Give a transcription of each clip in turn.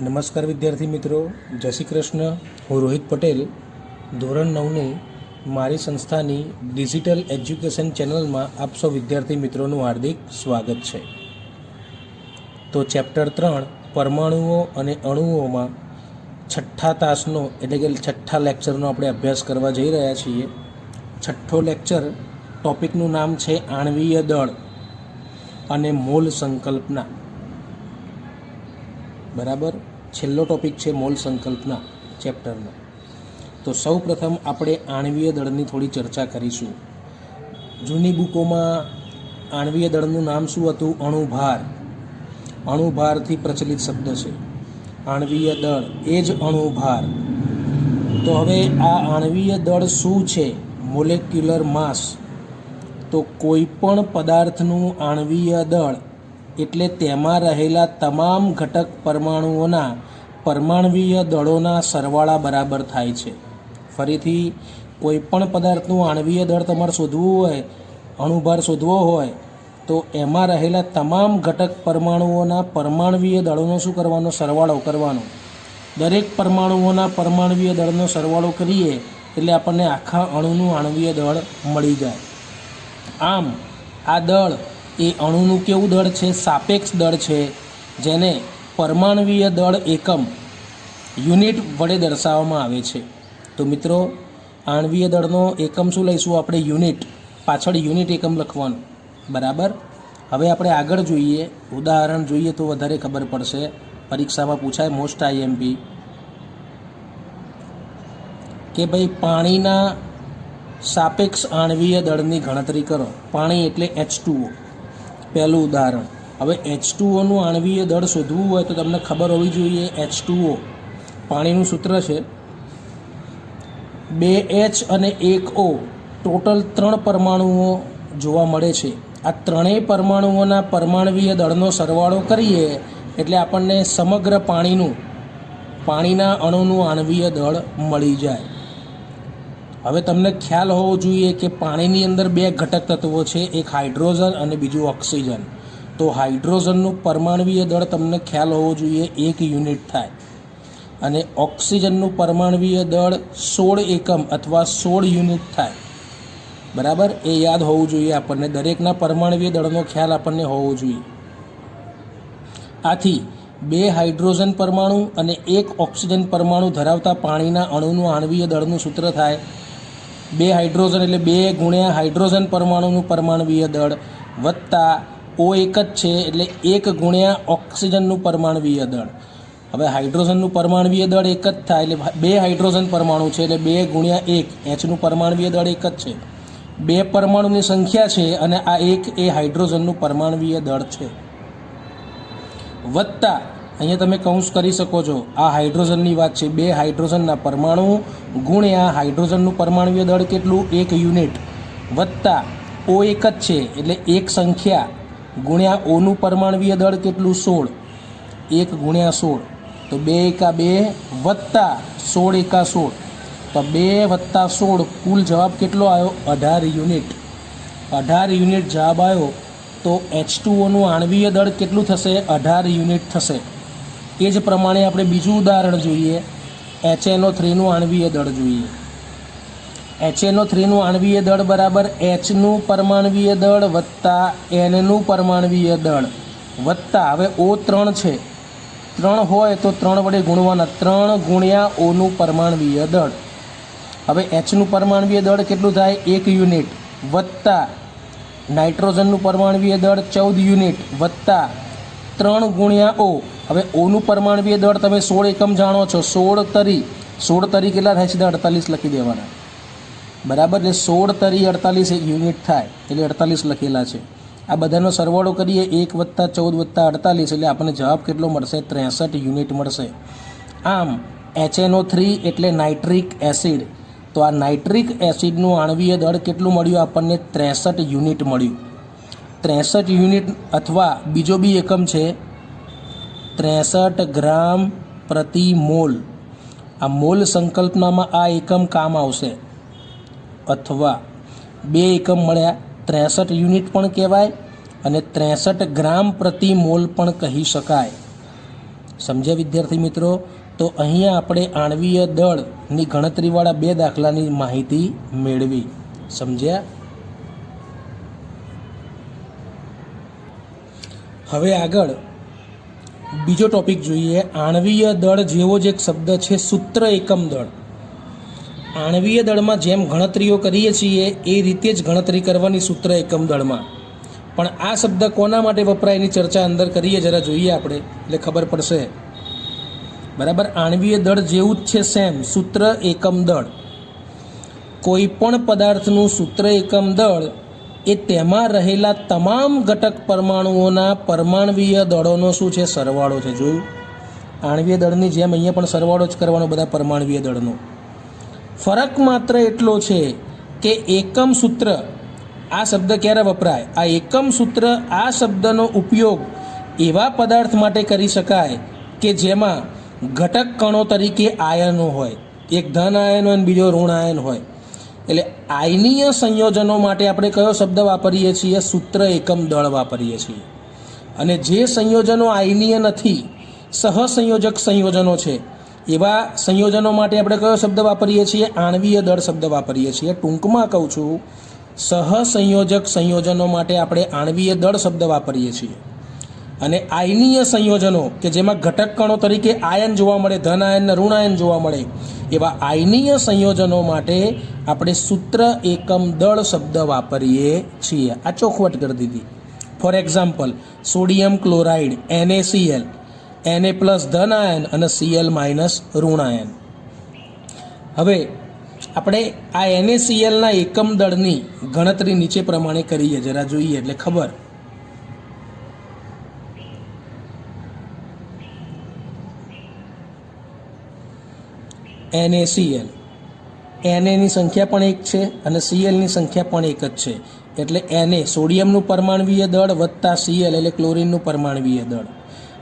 નમસ્કાર વિદ્યાર્થી મિત્રો, જય શ્રી કૃષ્ણ. હું રોહિત પટેલ ધોરણ 9ની મારી સંસ્થાની ડિજિટલ એજ્યુકેશન ચેનલમાં આપ સૌ વિદ્યાર્થી મિત્રોનું હાર્દિક સ્વાગત છે. તો ચેપ્ટર 3 પરમાણુઓ અને અણુઓમાં છઠ્ઠા તાસનો એટલે કે છઠ્ઠા લેક્ચરનો આપણે અભ્યાસ કરવા જઈ રહ્યા છીએ. છઠ્ઠો લેક્ચર ટૉપિકનું નામ છે આણ્વીય દળ અને મોલ સંકલ્પના. બરાબર, છેલ્લો ટૉપિક છે મોલ સંકલ્પના ચેપ્ટરનો. તો સૌ પ્રથમ આપણે આણ્વીય દળની થોડી ચર્ચા કરીશું. જૂની બુકોમાં આણ્વીય દળનું નામ શું હતું? અણુભાર. અણુભારથી પ્રચલિત શબ્દ છે આણ્વીય દળ, એ જ અણુભાર. તો હવે આ આણ્વીય દળ શું છે? મોલેક્યુલર માસ. તો કોઈ પણ પદાર્થનું આણ્વીય દળ એટલે તેમાં રહેલા તમામ ઘટક પરમાણુઓના પરમાણ્વીય દળોના સરવાળા બરાબર થાય છે. ફરીથી, કોઈ પણ પદાર્થનું આણ્વીય દળ તમારે શોધવું હોય, અણુભાર શોધવો હોય, તો એમાં રહેલા તમામ ઘટક પરમાણુઓના પરમાણ્વીય દળોનો શું કરવાનો? સરવાળો કરવાનો. દરેક પરમાણુઓના પરમાણ્વીય દળનો સરવાળો કરીએ એટલે આપણને આખા અણુનું આણ્વીય દળ મળી જાય. આમ આ દળ એ અણુનું કેવું દળ છે? સાપેક્ષ દળ છે, જેને પરમાણ્વીય દળ એકમ યુનિટ વડે દર્શાવવામાં આવે છે. તો મિત્રો, આણ્વીય દળનો એકમ શું લઈશું આપણે? યુનિટ. પાછળ યુનિટ એકમ લખવાનું. બરાબર. હવે આપણે આગળ જોઈએ, ઉદાહરણ જોઈએ તો વધારે ખબર પડશે. પરીક્ષામાં પૂછાય મોસ્ટ આઈએમપી કે ભાઈ પાણીના સાપેક્ષ આણ્વીય દળની ગણતરી કરો. પાણી એટલે H2O. પહેલું ઉદાહરણ. હવે H2Oનું આણ્વીય દળ શોધવું હોય તો તમને ખબર હોવી જોઈએ. H2O પાણીનું સૂત્ર છે 2H અને 1O. ટોટલ 3 પરમાણુઓ જોવા મળે છે. આ ત્રણેય પરમાણુઓના પરમાણ્વીય દળનો સરવાળો કરીએ એટલે આપણને સમગ્ર પાણીના અણુનું આણ્વીય દળ મળી જાય. હવે તમને ખ્યાલ હોવો જોઈએ કે પાણીની અંદર 2 ઘટક તત્વો છે, એક હાઇડ્રોજન અને બીજું ઓક્સિજન. તો હાઇડ્રોજનનું પરમાણ્વીય દળ તમને ખ્યાલ હોવો જોઈએ 1 યુનિટ થાય, અને ઓક્સિજનનું પરમાણ્વીય દળ 16 એકમ અથવા 16 યુનિટ થાય. બરાબર, એ યાદ હોવું જોઈએ આપણને. દરેકના પરમાણ્વીય દળનો ખ્યાલ આપણને હોવો જોઈએ. આથી 2 હાઇડ્રોજન પરમાણુ અને 1 ઓક્સિજન પરમાણુ ધરાવતા પાણીના અણુનું આણ્વીય દળનું સૂત્ર થાય 2 હાઇડ્રોજન એટલે 2 ગુણ્યા હાઇડ્રોજન પરમાણુનું પરમાણ્વીય દળ વત્તા O એક જ છે એટલે 1 ગુણ્યા ઓક્સિજનનું પરમાણ્વીય દળ. હવે હાઇડ્રોજનનું પરમાણ્વીય દળ એક જ થાય એટલે 2 હાઇડ્રોજન પરમાણુ છે એટલે 2 ગુણ્યા 1. Hનું પરમાણ્વીય દળ એક જ છે. 2 પરમાણુની સંખ્યા છે અને આ 1 એ હાઇડ્રોજનનું પરમાણ્વીય દળ છે. વત્તા અહીંયા તમે કૌંસ કરી શકો છો. આ હાઇડ્રોજનની વાત છે. 2 હાઇડ્રોજનના પરમાણુ ગુણ્યા હાઇડ્રોજનનું પરમાણ્વીય દળ કેટલું? 1 યુનિટ. વત્તા O એક જ છે એટલે 1 સંખ્યા ગુણ્યા Oનું પરમાણ્વીય દળ કેટલું? 16. 1 ગુણ્યા 16 તો 2 એકા 2 વત્તા 16 એકા 16. તો 2 વત્તા 16 કુલ જવાબ કેટલો આવ્યો? 18 યુનિટ. 18 યુનિટ જવાબ આવ્યો. તો H2Oનું આણ્વીય દળ કેટલું થશે? 18 યુનિટ થશે. એ જ પ્રમાણે આપણે બીજું ઉદાહરણ જોઈએ. HNO3નું આણ્વીય દળ જોઈએ. HNO3નું આણ્વીય દળ બરાબર Hનું પરમાણ્વીય દળ વત્તા Nનું પરમાણ્વીય દળ વત્તા, હવે O 3 છે, 3 હોય તો 3 વડે ગુણવાના, 3 ગુણ્યા Oનું પરમાણ્વીય દળ. હવે Hનું પરમાણ્વીય દળ કેટલું થાય? 1 યુનિટ વત્તા નાઇટ્રોજનનું પરમાણ્વીય દળ 14 યુનિટ વત્તા 3 ગુણ્યા O. હવે Oનું પરમાણ્વીય દળ તમે 16 એકમ જાણો છો. 16 તરી કેટલા થાય છે? 48 લખી દેવાના. બરાબર, એટલે 16 તરી 48 યુનિટ થાય એટલે 48 લખેલા છે. આ બધાનો સરવાળો કરીએ 1 વત્તા 14 વત્તા 48 એટલે આપણને જવાબ કેટલો મળશે? 63 યુનિટ મળશે. આમ HNO3 એટલે નાઇટ્રિક એસિડ. તો આ નાઇટ્રિક એસિડનું આણ્વીય દળ કેટલું મળ્યું આપણને? 63 યુનિટ મળ્યું. 63 યુનિટ અથવા બીજો બી એકમ છે 63 ગ્રામ પ્રતિ મોલ. આ મોલ સંકલ્પનામાં આ એકમ કામ આવશે. અથવા 2 એકમ મળ્યા, 63 યુનિટ પણ કહેવાય અને 63 ગ્રામ પ્રતિ મોલ પણ કહી શકાય. સમજ્યા વિદ્યાર્થી મિત્રો? તો અહીંયા આપણે આણ્વીય દળની ગણતરીવાળા 2 દાખલાની માહિતી મેળવી. સમજ્યા? હવે આગળ બીજો ટોપિક જોઈએ. આણ્વીય દળ જેવો જ એક શબ્દ છે સૂત્ર એકમ દળ. આણ્વીય દળમાં જેમ ગણતરીઓ કરીએ છીએ એ રીતે જ ગણતરી કરવાની સૂત્ર એકમ દળમાં. પણ આ શબ્દ કોના માટે વપરાય એની ચર્ચા અંદર કરીએ, જરા જોઈએ આપણે, એટલે ખબર પડશે. બરાબર, આણ્વીય દળ જેવું જ છે સેમ સૂત્ર એકમ દળ. કોઈ પણ પદાર્થનું સૂત્ર એકમ દળ એ તેમાં રહેલા તમામ ઘટક પરમાણુઓના પરમાણ્વીય દળોનો શું છે? સરવાળો છે. જોયું? આણ્વીય દળની જેમ અહીંયા પણ સરવાળો જ કરવાનો બધા પરમાણ્વીય દળનો. ફરક માત્ર એટલો છે કે એકમ સૂત્ર આ શબ્દ ક્યારે વપરાય? આ એકમ સૂત્ર આ શબ્દનો ઉપયોગ એવા પદાર્થ માટે કરી શકાય કે જેમાં ઘટક કણો તરીકે આયનો હોય. એક ધન આયન હોય અને બીજો ઋણ આયન હોય. એટલે આયનીય સંયોજનો માટે આપણે કયો શબ્દ વાપરીએ છીએ? સૂત્ર એકમ દળ વાપરીએ છીએ. અને જે સંયોજનો આયનીય નથી, સહસંયોજક સંયોજનો છે, એવા સંયોજનો માટે આપણે કયો શબ્દ વાપરીએ છીએ? આણ્વીય દળ શબ્દ વાપરીએ છીએ. ટૂંકમાં કહું છું, સહસંયોજક સંયોજનો માટે આપણે આણ્વીય દળ શબ્દ વાપરીએ છીએ. અને આયનીય સંયોજનો કે જેમાં ઘટક કણો તરીકે આયન જોવા મળે, ધન આયન અને ઋણ આયન જોવા મળે, એવા આયનીય સંયોજનો માટે આપણે સૂત્ર એકમ દળ શબ્દ વાપરીએ છીએ. આ ચોખવટ કરી દીધી. For example, sodium chloride NaCl, Na plus ધન આયન અને Cl માઇનસ ઋણ આયન. હવે આપણે આ NaClના એકમ દળની ગણતરી નીચે પ્રમાણે કરીએ, જરા જોઈએ એટલે ખબર. NaCl, Na ની સંખ્યા પણ 1 છે અને Clની સંખ્યા પણ 1 જ છે. એટલે Na સોડિયમનું પરમાણ્વીય દળ વત્તા Cl એટલે ક્લોરીનનું પરમાણ્વીય દળ.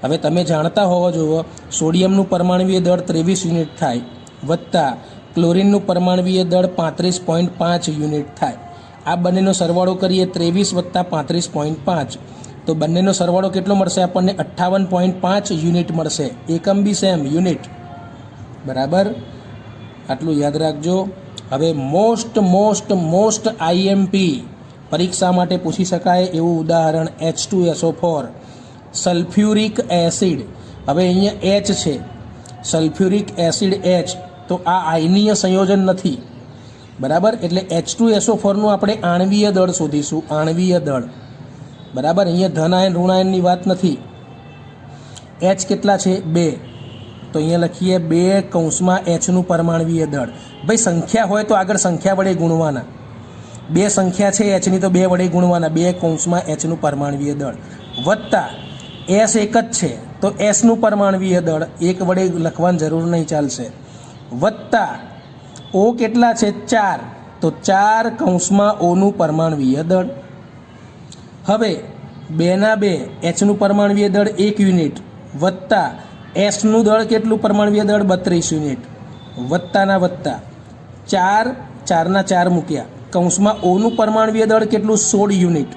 હવે તમે જાણતા હોવા જોઈએ સોડિયમનું પરમાણ્વીય દળ 23 યુનિટ થાય વત્તા ક્લોરીનનું પરમાણ્વીય દળ 35.5 યુનિટ થાય. આ બંનેનો સરવાળો કરીએ 23 વત્તા 35.5, તો બંનેનો સરવાળો કેટલો મળશે આપણને? 58.5 યુનિટ મળશે. એકમ બી સેમ, યુનિટ. બરાબર, આટલું યાદ રાખજો. હવે મોસ્ટ IMP પરીક્ષા માટે પૂછી શકાય એવું ઉદાહરણ H2SO4 સલ્ફ્યુરિક એસિડ. હવે અહીંયા H છે, સલ્ફ્યુરિક એસિડ H, તો આ આયનીય સંયોજન નથી. બરાબર, એટલે H2SO4નું આપણે આણ્વીય દળ શોધીશું. આણ્વીય દળ. બરાબર, અહીંયા ધન આયન ઋણ આયનની વાત નથી. H કેટલા છે? 2. તો અહીંયા લખીએ 2 કૌંસમાં Hનું પરમાણ્વીય દળ. ભાઈ સંખ્યા હોય તો આગળ સંખ્યા વડે ગુણવાના. 2 સંખ્યા છે Hની તો 2 વડે ગુણવાના. 2 કૌંસમાં Hનું પરમાણ્વીય દળ વત્તા S 1 જ છે તો Sનું પરમાણ્વીય દળ 1 વડે લખવાની જરૂર નહીં, ચાલશે. વત્તા O કેટલા છે? 4, તો 4 કૌંસમાં Oનું પરમાણ્વીય દળ. હવે 2 Hનું પરમાણ્વીય દળ 1 યુનિટ વત્તા Sનું દળ કેટલું? પરમાણ્વીય દળ 32 યુનિટ વત્તાના વત્તા 4, 4 ના 4 મૂક્યા. કૌંસમાં Oનું પરમાણ્વીય દળ કેટલું? 16 યુનિટ.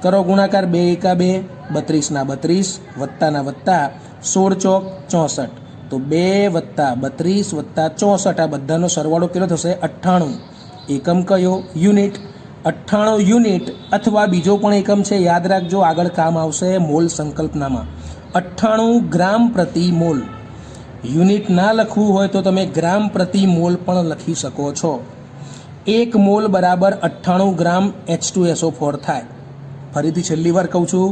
કરો ગુણાકાર, 2 એકા 2, 32 ના 32 વત્તાના વત્તા 16 ચોક 64, તો 2 વત્તા 32 વત્તા 64, આ બધાનો સરવાળો કેટલો થશે? 98. એકમ કયો? યુનિટ. 98 યુનિટ અથવા બીજો પણ એકમ છે, યાદ રાખજો, આગળ કામ આવશે મોલ સંકલ્પનામાં. 98 ગ્રામ પ્રતિ મોલ. યુનિટ ના લખવું હોય તો તમે ગ્રામ પ્રતિ મોલ પણ લખી શકો છો. 1 મોલ બરાબર 98 ગ્રામ H2SO4 થાય. ફરીથી છેલ્લી વાર કહું છું,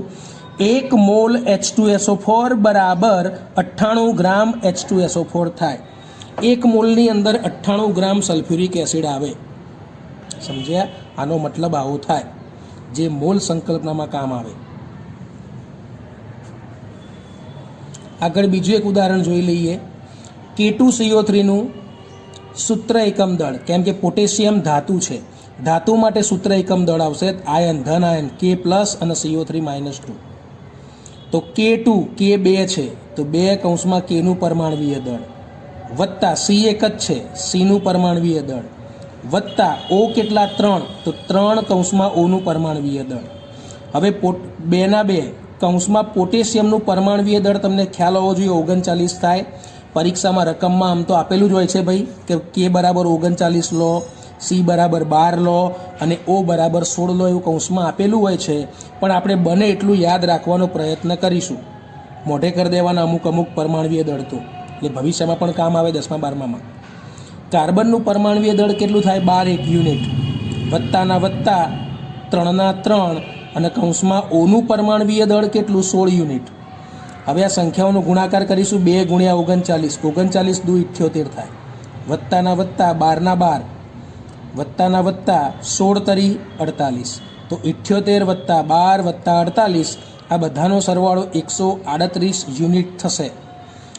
1 મોલ H2SO4 બરાબર 98 ગ્રામ H2SO4 થાય. 1 મોલની અંદર 98 ગ્રામ સલ્ફ્યુરિક એસિડ આવે. સમજ્યા? આનો મતલબ આવો થાય, જે મોલ સંકલ્પનામાં કામ આવે. આગળ બીજું એક ઉદાહરણ જોઈ લઈએ. K2CO3નું સૂત્ર એકમ દળ, કેમ કે પોટેશિયમ ધાતુ છે, ધાતુ માટે સૂત્ર એકમ દળ આવશે આયન, ધન આયન K+ અને CO3-2. તો K2, K2 છે તો 2 કૌંસમાં Kનું પરમાણ્વીય દળ વત્તા C1 જ છે, Cનું પરમાણ્વીય દળ વત્તા O કેટલા? 3, તો 3 કૌંસમાં Oનું પરમાણ્વીય દળ. હવે 2 ના 2 કૌંસમાં પોટેશિયમનું પરમાણુય દળ તમને ખ્યાલ હોવો જોઈએ 39 થાય. પરીક્ષામાં રકમમાં આમ તો આપેલું જ હોય છે ભાઈ કે કે બરાબર 39 લો, સી બરાબર 12 લો અને ઓ બરાબર 16 લો, એવું કૌંસમાં આપેલું હોય છે. પણ આપણે બને એટલું યાદ રાખવાનો પ્રયત્ન કરીશું. મોઢે કરી દેવાના અમુક પરમાણુય દળ તો એટલે ભવિષ્યમાં પણ કામ આવે 10મા 12મામાં. કાર્બનનું પરમાણુય દળ કેટલું થાય? 12 યુનિટ, વત્તાના વત્તા 3ના 3 અને કૌંસમાં ઓનું પરમાણુય દળ કેટલું? 16 યુનિટ. હવે આ સંખ્યાઓનો ગુણાકાર કરીશું. 2 ગુણ્યા 39, 39 દુ 78 થાય. વત્તાના વત્તા 12ના 12, વત્તાના વત્તા 16 તરી 48, તો 78 વત્તા 12 વત્તા 48, આ બધાનો સરવાળો 138 યુનિટ થશે.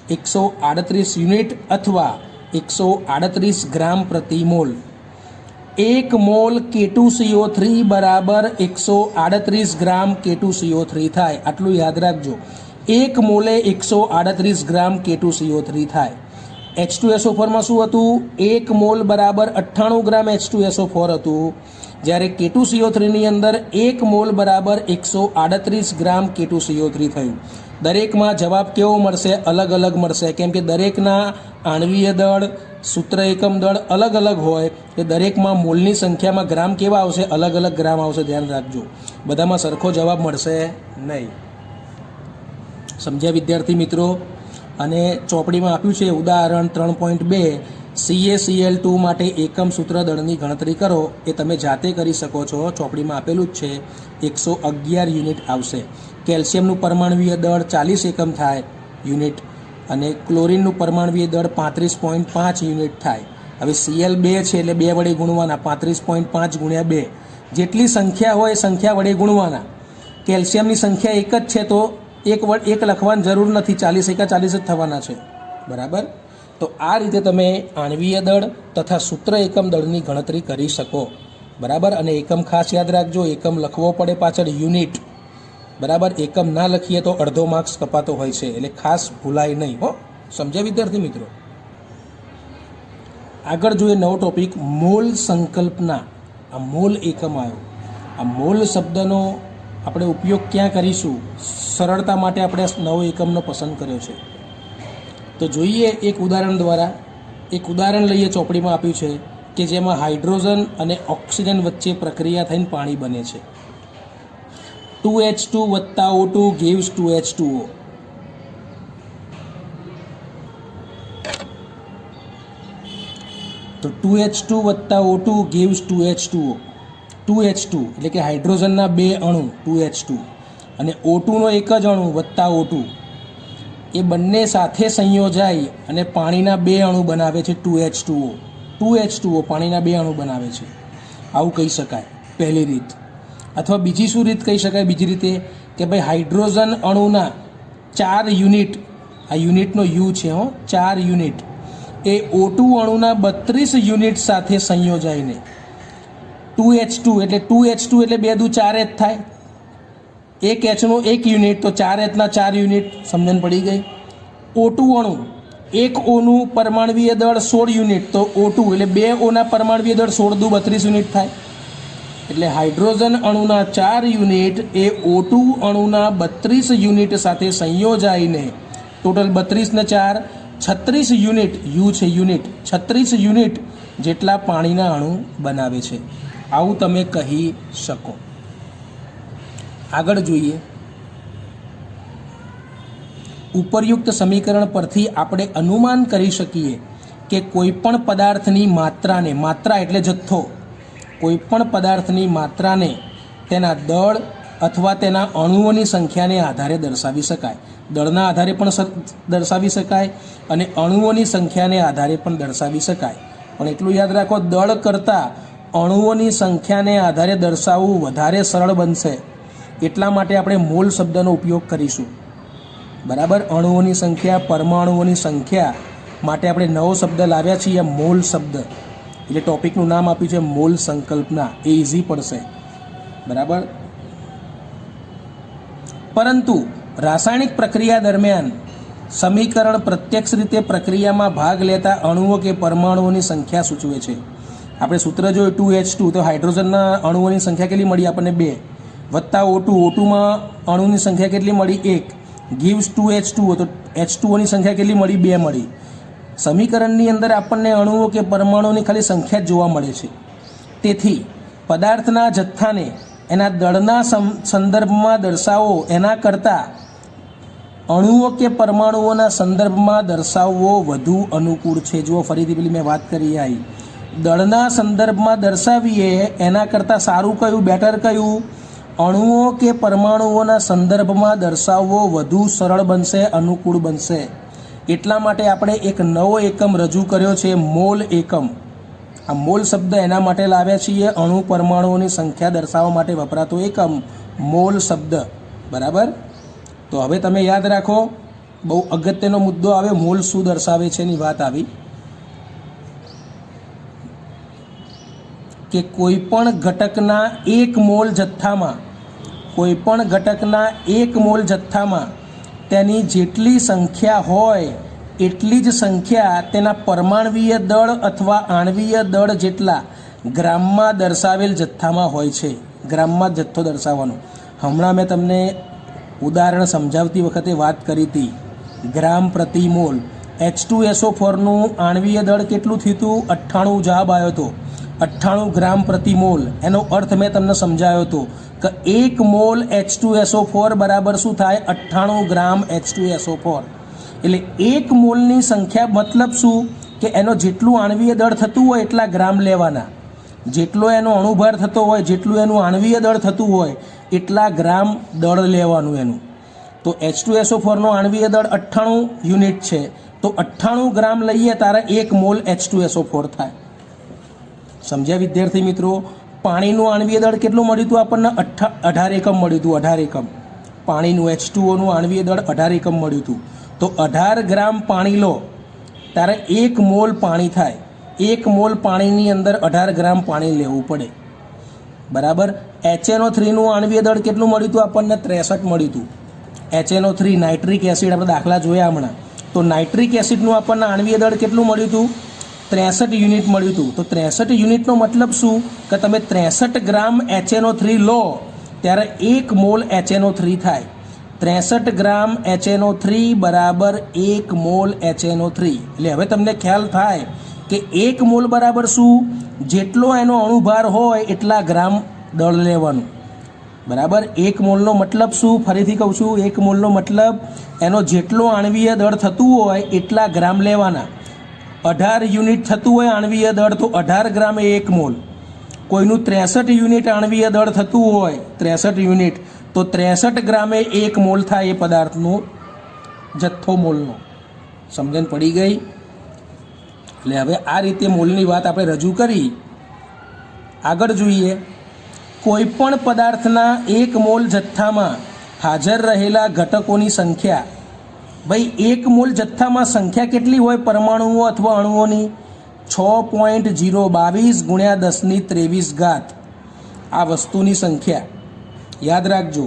138 યુનિટ અથવા 138 ગ્રામ પ્રતિ મોલ. 1 મોલ K2CO3 બરાબર 138 ગ્રામ K2CO3 થાય. આટલું યાદ રાખજો. 1 મોલે 138 ગ્રામ K2CO3 થાય. H2SO4 માં શું હતું? 1 મોલ બરાબર 98 ગ્રામ H2SO4 હતું, જ્યારે K2CO3 ની અંદર 1 મોલ બરાબર 138 ગ્રામ K2CO3 થયું. દરેકમાં જવાબ કેવો મળશે? અલગ અલગ મળશે, કેમ કે દરેકના આણ્વીય દળ, સૂત્ર એકમ દળ અલગ અલગ હોય. એ દરેકમાં મોલની સંખ્યામાં ગ્રામ કેવા આવશે? અલગ અલગ ગ્રામ આવશે. ધ્યાન રાખજો, બધામાં સરખો જવાબ મળશે નહીં. સમજ્યા વિદ્યાર્થી મિત્રો? અને ચોપડીમાં આપ્યું છે ઉદાહરણ 3.2, CaCl2 માટે એકમ સૂત્ર દળની ગણતરી કરો. એ તમે જાતે કરી શકો છો, ચોપડીમાં આપેલું જ છે. 111 યુનિટ આવશે. કેલ્શિયમનું પરમાણુય દળ 40 એકમ થાય યુનિટ, અને ક્લોરીનનું પરમાણુય દળ 35.5 યુનિટ થાય. હવે Cl2 છે એટલે 2 વડે ગુણવાના. 35.5 ગુણ્યા 2, જેટલી સંખ્યા હોય એ સંખ્યા વડે ગુણવાના. કેલ્શિયમની સંખ્યા એક જ છે તો એક લખવાની જરૂર નથી. 40 એકા 40 જ થવાના છે. બરાબર? તો આ રીતે તમે આણ્વીય દળ તથા સૂત્ર એકમ દળની ગણતરી કરી શકો. બરાબર? અને એકમ ખાસ યાદ રાખજો, એકમ લખવો પડે પાછળ યુનિટ. બરાબર? એકમ ના લખીએ તો અડધો માર્ક્સ કપાતો હોય છે, એટલે ખાસ ભૂલાય નહીં. હો, સમજ્યા વિદ્યાર્થી મિત્રો? આગળ જોઈએ નવો ટોપિક, મોલ સંકલ્પના. આ મોલ એકમ આવ્યો. આ મોલ શબ્દનો આપણે ઉપયોગ ક્યાં કરીશું? સરળતા માટે આપણે નવો એકમનો પસંદ કર્યો છે. તો જોઈએ એક ઉદાહરણ દ્વારા. એક ઉદાહરણ લઈએ, ચોપડીમાં આપ્યું છે કે જેમાં હાઇડ્રોજન અને ઓક્સિજન વચ્ચે પ્રક્રિયા થઈને પાણી બને છે. 2H2 વત્તા O2 gives 2H2O. તો 2H2 વત્તા O2 gives 2H2O. 2H2 એટલે કે હાઇડ્રોજનના 2 અણુ 2H2 અને O2નો એક જ અણુ વત્તા O2, એ બંને સાથે સંયોજાઈ અને પાણીના 2 અણુ બનાવે છે 2H2O. 2H2O પાણીના 2 અણુ બનાવે છે. આવું કહી શકાય પહેલી રીત. અથવા બીજી શું રીત કહી શકાય? બીજી રીતે કે ભાઈ હાઇડ્રોજન અણુના 4 યુનિટ, આ યુનિટનો યુ છે, 4 યુનિટ એ O2 અણુના 32 યુનિટ સાથે સંયોજાઈને 2H2 એટલે 2H2 એટલે 2 દુ 4 H થાય. એક Hનો 1 યુનિટ તો 4 Hના 4 યુનિટ. સમજણ પડી ગઈ? O2 અણુ, એક Oનું પરમાણુય દળ 16 યુનિટ તો O2 એટલે 2 Oના પરમાણુય દળ 16 દુ 32 યુનિટ થાય. એટલે હાઇડ્રોજન અણુના 4 યુનિટ એ O2 અણુના 32 યુનિટ સાથે સંયોજાઈને ટોટલ 32 ને 4 36 યુનિટ, યુ છે યુનિટ, 36 યુનિટ જેટલા પાણીના અણુ બનાવે છે. આવું તમે કહી શકો. આગળ જોઈએ, ઉપરયુક્ત સમીકરણ પરથી આપણે અનુમાન કરી શકીએ કે કોઈપણ પદાર્થની માત્રાને, માત્રા એટલે જથ્થો, કોઈપણ પદાર્થની માત્રાને તેના દળ અથવા તેના અણુઓની સંખ્યાને આધારે દર્શાવી શકાય. દળના આધારે પણ દર્શાવી શકાય અને અણુઓની સંખ્યાને આધારે પણ દર્શાવી શકાય. પણ એટલું યાદ રાખો, દળ કરતાં અણુઓની સંખ્યાને આધારે દર્શાવવું વધારે સરળ બનશે. એટલા માટે આપણે મોલ શબ્દનો ઉપયોગ કરીશું. બરાબર? અણુઓની સંખ્યા, પરમાણુઓની સંખ્યા માટે આપણે નવો શબ્દ લાવ્યા છીએ, મોલ શબ્દ. એટલે ટોપિકનું નામ આપ્યું છે મોલ સંકલ્પના. એ ઇઝી પડશે. બરાબર? પરંતુ રાસાયણિક પ્રક્રિયા દરમિયાન સમીકરણ પ્રત્યક્ષ રીતે પ્રક્રિયામાં ભાગ લેતા અણુઓ કે પરમાણુઓની સંખ્યા સૂચવે છે. આપણે સૂત્ર જોયું 2H2, તો હાઇડ્રોજનના અણુઓની સંખ્યા કેટલી મળી આપણને? 2. વત્તા O2, O2માં અણુની સંખ્યા કેટલી મળી? 1 gives 2H2O, તો H2Oની સંખ્યા કેટલી મળી? 2 મળી. સમીકરણની અંદર આપણને અણુઓ કે પરમાણુઓની ખાલી સંખ્યા જ જોવા મળે છે. તેથી પદાર્થના જથ્થાને એના દળના સંદર્ભમાં દર્શાવો એના કરતાં અણુઓ કે પરમાણુઓના સંદર્ભમાં દર્શાવવો વધુ અનુકૂળ છે. જુઓ ફરીથી પેલી મેં વાત કરી આવી, દળના સંદર્ભમાં દર્શાવીએ એના કરતાં સારું કયું, બેટર કયું? અણુઓ કે પરમાણુઓના સંદર્ભમાં દર્શાવવો વધુ સરળ બનશે, અનુકૂળ બનશે. એટલા માટે આપણે એક નવો એકમ રજૂ કર્યો છે, મોલ એકમ. આ મોલ શબ્દ એના માટે લાવ્યા છીએ, અણુ પરમાણુઓની સંખ્યા દર્શાવવા માટે વપરાતો એકમ મોલ શબ્દ. બરાબર? તો હવે તમે યાદ રાખો, બહુ અગત્યનો મુદ્દો આવે, મોલ શું દર્શાવે છે એની વાત આવી કે કોઈપણ ઘટકના 1 મોલ જથ્થામાં, કોઈપણ ઘટકના 1 મોલ જથ્થામાં તેની જેટલી સંખ્યા હોય એટલી જ સંખ્યા તેના પરમાણવીય દળ અથવા આણવીય દળ જેટલા ગ્રામમાં દર્શાવેલ જથ્થામાં હોય છે. ગ્રામમાં જથ્થો દર્શાવવાનો. હમણાં મેં તમને ઉદાહરણ સમજાવતી વખતે વાત કરી હતી, ગ્રામ પ્રતિ મોલ. H2SO4નું આણવીય દળ કેટલું થયું હતું? 98 જવાબ આવ્યો હતો. 98 ગ્રામ પ્રતિ મોલ. એનો અર્થ મેં તમને સમજાવ્યો હતો કે 1 મોલ H2SO4 બરાબર શું થાય? 98 ગ્રામ H2SO4. એટલે 1 મોલની સંખ્યા મતલબ શું કે એનો જેટલું આણવીય દળ થતું હોય એટલા ગ્રામ લેવાના, જેટલો એનો અણુભાર થતો હોય, જેટલું એનું આણવીય દળ થતું હોય એટલા ગ્રામ દળ લેવાનું એનું. તો H2SO4નો આણવીય દળ 98 યુનિટ છે, તો 98 ગ્રામ લઈએ તારે 1 મોલ H2SO4 થાય. સમજ્યા વિદ્યાર્થી મિત્રો? પાણીનું આણવીય દળ કેટલું મળ્યું હતું આપણને? 18 એકમ મળ્યું હતું. 18 એકમ પાણીનું, H2Oનું આણવીય દળ 18 એકમ મળ્યું હતું. તો 18 ગ્રામ પાણી લો તારે 1 મોલ પાણી થાય. 1 મોલ પાણીની અંદર 18 ગ્રામ પાણી લેવું પડે. બરાબર? HNO3નું આણવીય દળ કેટલું મળ્યું હતું આપણને? 63 મળ્યું હતું. HNO3 નાઇટ્રિક એસિડ, આપણે દાખલા જોયા હમણાં. તો નાઇટ્રિક એસિડનું આપણને આણવીય દળ કેટલું મળ્યું હતું? 63 યુનિટ મળ્યું હતું. તો 63 યુનિટનો મતલબ શું કે તમે 63 ગ્રામ HNO3 લો ત્યારે 1 મોલ HNO3 થાય. 63 ગ્રામ HNO3 બરાબર 1 મોલ HNO3. એટલે હવે તમને ખ્યાલ થાય કે 1 મોલ બરાબર શું? જેટલો એનો અણુભાર હોય એટલા ગ્રામ દળ લેવાનું. બરાબર? 1 મોલનો મતલબ શું? ફરીથી કહું છું, 1 મોલનો મતલબ એનો જેટલો આણવીય દળ થતું હોય એટલા ગ્રામ લેવાના. 18 યુનિટ થતું હોય આણવીય દળ, તો 18 ગ્રામ એ 1 મોલ. કોઈનું 63 યુનિટ આણવીય દળ થતું હોય, 63 યુનિટ, તો 63 ગ્રામે 1 મોલ થાય એ પદાર્થનો જથ્થો મોલનો. સમજણ પડી ગઈ? એટલે હવે આ રીતે મોલની વાત આપણે રજૂ કરી. આગળ જોઈએ, કોઈપણ પદાર્થના 1 મોલ જથ્થામાં હાજર રહેલા ઘટકોની સંખ્યા. ભાઈ 1 મોલ જથ્થામાં સંખ્યા કેટલી હોય પરમાણુઓ અથવા અણુઓની? 6.022 ગુણ્યા 10⁻23. આ વસ્તુની સંખ્યા યાદ રાખજો.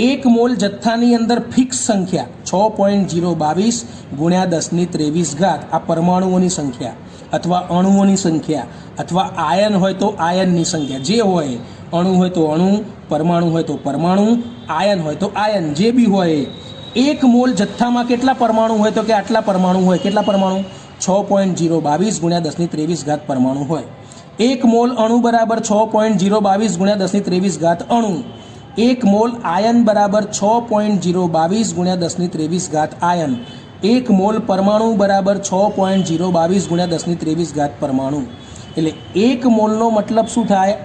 1 મોલ જથ્થાની અંદર ફિક્સ સંખ્યા 6.022 ગુણ્યા 10⁻23. આ પરમાણુઓની સંખ્યા અથવા અણુઓની સંખ્યા, અથવા આયન હોય તો આયનની સંખ્યા, જે હોય. અણુ હોય તો અણુ, પરમાણુ હોય તો પરમાણુ, આયન હોય તો આયન, જે બી હોય. 1 મોલ જથ્થામાં કેટલા પરમાણુ હોય? તો કે આટલા પરમાણુ હોય. કેટલા પરમાણુ? 6.022 ગુણ્યા 10⁻23 પરમાણુ હોય. 1 મોલ અણુ બરાબર 6.022 ગુણ્યા 10⁻23 અણુ. 1 મોલ આયન બરાબર 6.022 ગુણ્યા 10⁻23 આયન. 1 મોલ પરમાણુ બરાબર 6.022 ગુણ્યા 10⁻23 પરમાણુ. એટલે 1 મોલનો મતલબ શું થાય?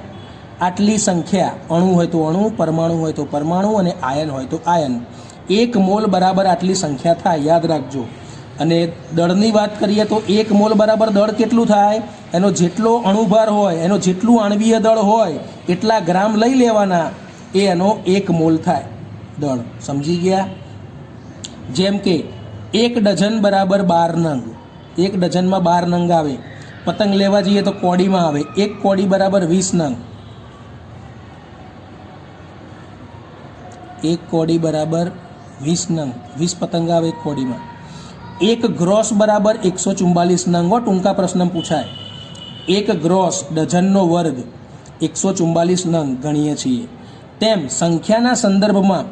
આટલી સંખ્યા. અણુ હોય તો અણુ, પરમાણુ હોય તો પરમાણુ અને આયન હોય તો આયન. 1 મોલ બરાબર આટલી સંખ્યા થાય, યાદ રાખજો. અને દળની વાત કરીએ તો 1 મોલ બરાબર દળ કેટલું થાય? એનો જેટલો અણુભાર હોય, એનો જેટલું આણવીય દળ હોય એટલા ગ્રામ લઈ લેવાના, એ એનો 1 મોલ થાય દળ. સમજી ગયા? જેમ કે 1 ડઝન બરાબર 12 નંગ. 1 ડઝનમાં 12 નંગ આવે. પતંગ લેવા જઈએ તો કોડીમાં આવે. 1 કોડી બરાબર 20 નંગ. 1 કોડી બરાબર 20 નંગ. 20 પતંગ આવે 1 કોડીમાં. 1 ગ્રોસ બરાબર 144 નંગ. ટૂંકા પ્રશ્ન પૂછાય. 1 ગ્રોસ ડઝનનો વર્ગ 144 નંગ ગણીએ છીએ. તેમ સંખ્યાના સંદર્ભમાં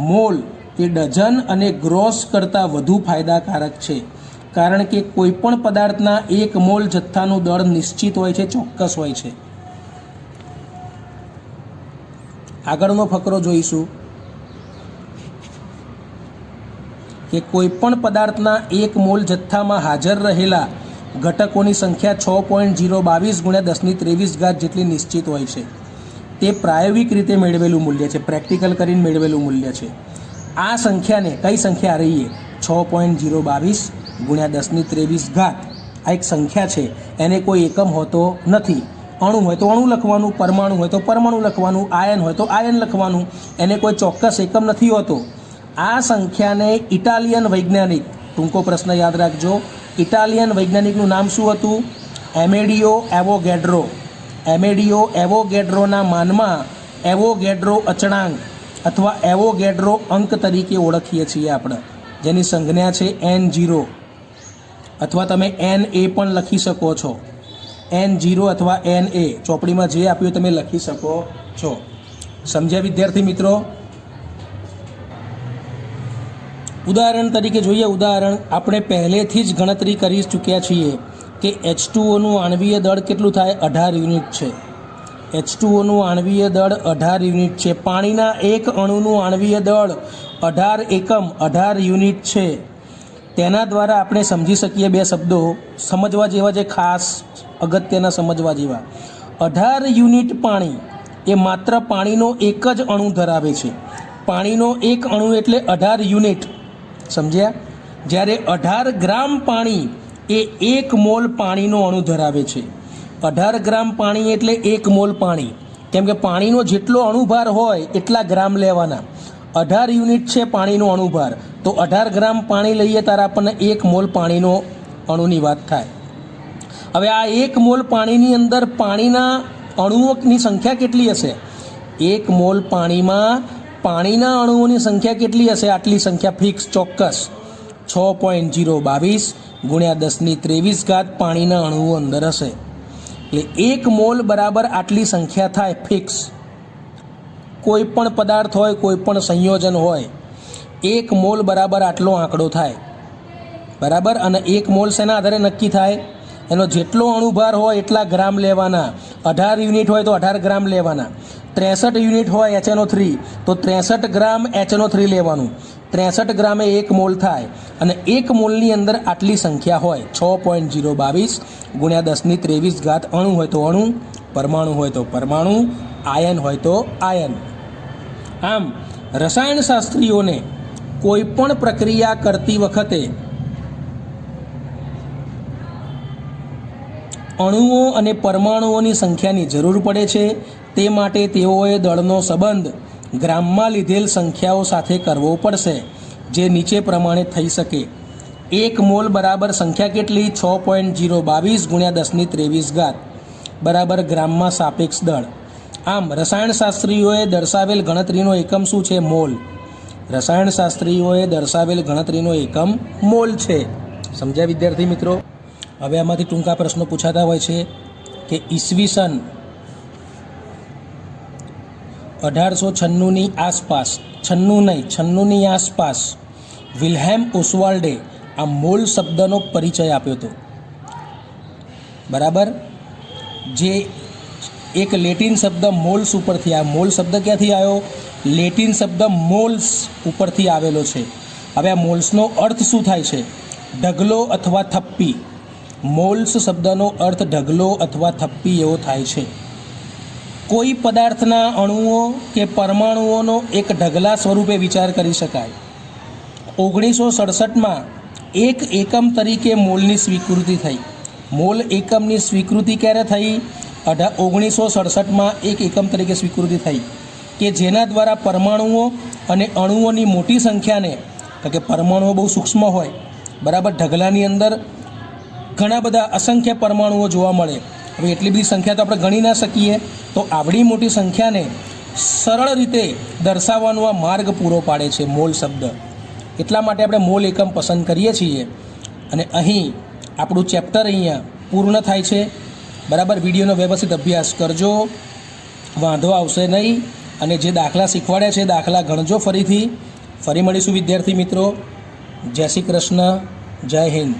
મોલ એ ડઝન અને ગ્રોસ કરતાં વધુ ફાયદાકારક છે, કારણ કે કોઈપણ પદાર્થના એક મોલ જથ્થાનું દળ નિશ્ચિત હોય છે, ચોક્કસ હોય છે. આગળનો ફકરો જોઈશું કે કોઈપણ પદાર્થના એક મોલ જથ્થામાં હાજર રહેલા ઘટકોની સંખ્યા 6.022 × 1023 જેટલી નિશ્ચિત હોય છે. તે પ્રાયોગિક રીતે મેળવેલું મૂલ્ય છે, પ્રેક્ટિકલ કરીને મેળવેલું મૂલ્ય છે. આ સંખ્યાને કઈ સંખ્યા રહીએ? 6.022 × 1023. આ એક સંખ્યા છે, એને કોઈ એકમ હોતો નથી. અણુ હોય તો અણુ લખવાનું, પરમાણુ હોય તો પરમાણુ લખવાનું, આયન હોય તો આયન લખવાનું, એને કોઈ ચોક્કસ એકમ નથી હોતો. આ સંખ્યાને ઇટાલિયન વૈજ્ઞાનિક, ટૂંકો પ્રશ્ન યાદ રાખજો, ઇટાલિયન વૈજ્ઞાનિકનું નામ શું હતું? એમેડિયો એવોગેડ્રો. એમેડિયો એવોગેડ્રોના માનમાં એવોગેડ્રો અચળાંક અથવા એવોગેડ્રો અંક તરીકે ઓળખીએ છીએ આપણે, જેની સંજ્ઞા છે N0, અથવા તમે NA પણ લખી શકો છો. N0 અથવા NA ચોપડીમાં જે આપ્યું તમે લખી શકો છો. સમજ્યા વિદ્યાર્થી મિત્રો? ઉદાહરણ તરીકે જોઈએ. ઉદાહરણ આપણે પહેલેથી જ ગણતરી કરી ચૂક્યા છીએ કે H2Oનું આણ્વીય દળ કેટલું થાય? 18 યુનિટ છે. H2Oનું આણ્વીય દળ 18 યુનિટ છે. પાણીના એક અણુનું આણ્વીય દળ 18 એકમ 18 યુનિટ છે. તેના દ્વારા આપણે સમજી શકીએ બે શબ્દો સમજવા જેવા છે, ખાસ અગત્યના સમજવા જેવા. 18 યુનિટ પાણી એ માત્ર પાણીનો એક જ અણુ ધરાવે છે. પાણીનો એક અણુ એટલે 18 યુનિટ. સમજ્યા? જ્યારે 18 ગ્રામ પાણી એ 1 મોલ પાણીનો અણુ ધરાવે છે. 18 ગ્રામ પાણી એટલે 1 મોલ પાણી, કેમ કે પાણીનો જેટલો અણુભાર હોય એટલા ગ્રામ લેવાના. 18 યુનિટ છે પાણીનો અણુભાર, તો 18 ગ્રામ પાણી લઈએ ત્યારે આપણને 1 મોલ પાણીનો અણુની વાત થાય. હવે આ 1 મોલ પાણીની અંદર પાણીના અણુઓની સંખ્યા કેટલી હશે? 1 મોલ પાણીમાં પાણીના અણુઓની સંખ્યા કેટલી હશે? આટલી સંખ્યા ફિક્સ, ચોક્કસ. 6.022 × 1023 પાણીના અણુઓ અંદર હશે. એટલે 1 મોલ બરાબર આટલી સંખ્યા થાય, ફિક્સ. કોઈ પણ પદાર્થ હોય, કોઈ પણ સંયોજન હોય, 1 મોલ બરાબર આટલો આંકડો થાય. બરાબર? અને 1 મોલ શેના આધારે નક્કી થાય? એનો જેટલો અણુભાર હોય એટલા ગ્રામ લેવાના. 18 યુનિટ હોય તો 18 ગ્રામ લેવાના. 63 યુનિટ હોય HNO3 તો 63 ગ્રામ HNO3 લેવાનું. 63 ગ્રામે 1 મોલ થાય, અને 1 મોલની અંદર આટલી સંખ્યા હોય. 6.022 × 1023 અણુ હોય તો અણુ, પરમાણુ હોય તો પરમાણુ, આયન હોય તો આયન. આમ રસાયણશાસ્ત્રીઓને કોઈ પણ પ્રક્રિયા કરતી વખતે અણુઓ અને પરમાણુઓની સંખ્યાની જરૂર પડે છે. તે માટે તેઓએ દળનો સંબંધ ગ્રામમાં લીધેલ સંખ્યાઓ સાથે કરવો પડશે, જે નીચે પ્રમાણે થઈ શકે. 1 મોલ બરાબર સંખ્યા કેટલી? 6.022 × 1023 બરાબર ગ્રામમાં સાપેક્ષ દળ. આમ રસાયણશાસ્ત્રીઓએ દર્શાવેલ ગણતરીનો એકમ શું છે? મોલ. રસાયણશાસ્ત્રીઓએ દર્શાવેલ ગણતરીનો એકમ મોલ છે. સમજ્યા વિદ્યાર્થી મિત્રો? હવે આમાંથી ટૂંકા પ્રશ્નો પૂછાતા હોય છે કે ઈસવીસન 1896ની આસપાસ, 96ની આસપાસ વિલ્હેમ ઓસ્વાલ્ડે આ મોલ શબ્દનો પરિચય આપ્યો હતો. બરાબર? જે એક લેટિન શબ્દ મોલ્સ ઉપરથી આ મોલ શબ્દ ક્યાંથી આવ્યો? લેટિન શબ્દ મોલ્સ ઉપરથી આવેલો છે. હવે આ મોલ્સનો અર્થ શું થાય છે? ઢગલો અથવા થપ્પી. મોલ્સ શબ્દનો અર્થ ઢગલો અથવા થપ્પી એવો થાય છે. કોઈ પદાર્થના અણુઓ કે પરમાણુઓનો એક ઢગલા સ્વરૂપે વિચાર કરી શકાય. 1967માં એક એકમ તરીકે મોલની સ્વીકૃતિ થઈ. મોલ એકમની સ્વીકૃતિ ક્યારે થઈ? 1967માં એક એકમ તરીકે સ્વીકૃતિ થઈ કે જેના દ્વારા પરમાણુઓ અને અણુઓની મોટી સંખ્યાને, કારણ કે પરમાણુઓ બહુ સૂક્ષ્મ હોય, બરાબર, ઢગલાની અંદર ઘણા બધા અસંખ્ય પરમાણુઓ જોવા મળે. હવે એટલી બધી સંખ્યા તો આપણે ગણી ના શકીએ, તો આવડી મોટી સંખ્યાને સરળ રીતે દર્શાવવાનો આ માર્ગ પૂરો પાડે છે મોલ શબ્દ. એટલા માટે આપણે મોલ એકમ પસંદ કરીએ છીએ. અને અહીં આપણું ચેપ્ટર અહીંયા પૂર્ણ થાય છે. બરાબર? વિડીયોનો વ્યવસ્થિત અભ્યાસ કરજો, વાંધો આવશે નહીં. અને જે દાખલા શીખવાડ્યા છે દાખલા ગણજો ફરીથી. ફરી મળીશું વિદ્યાર્થી મિત્રો. જય શ્રી કૃષ્ણ. જય હિન્દ.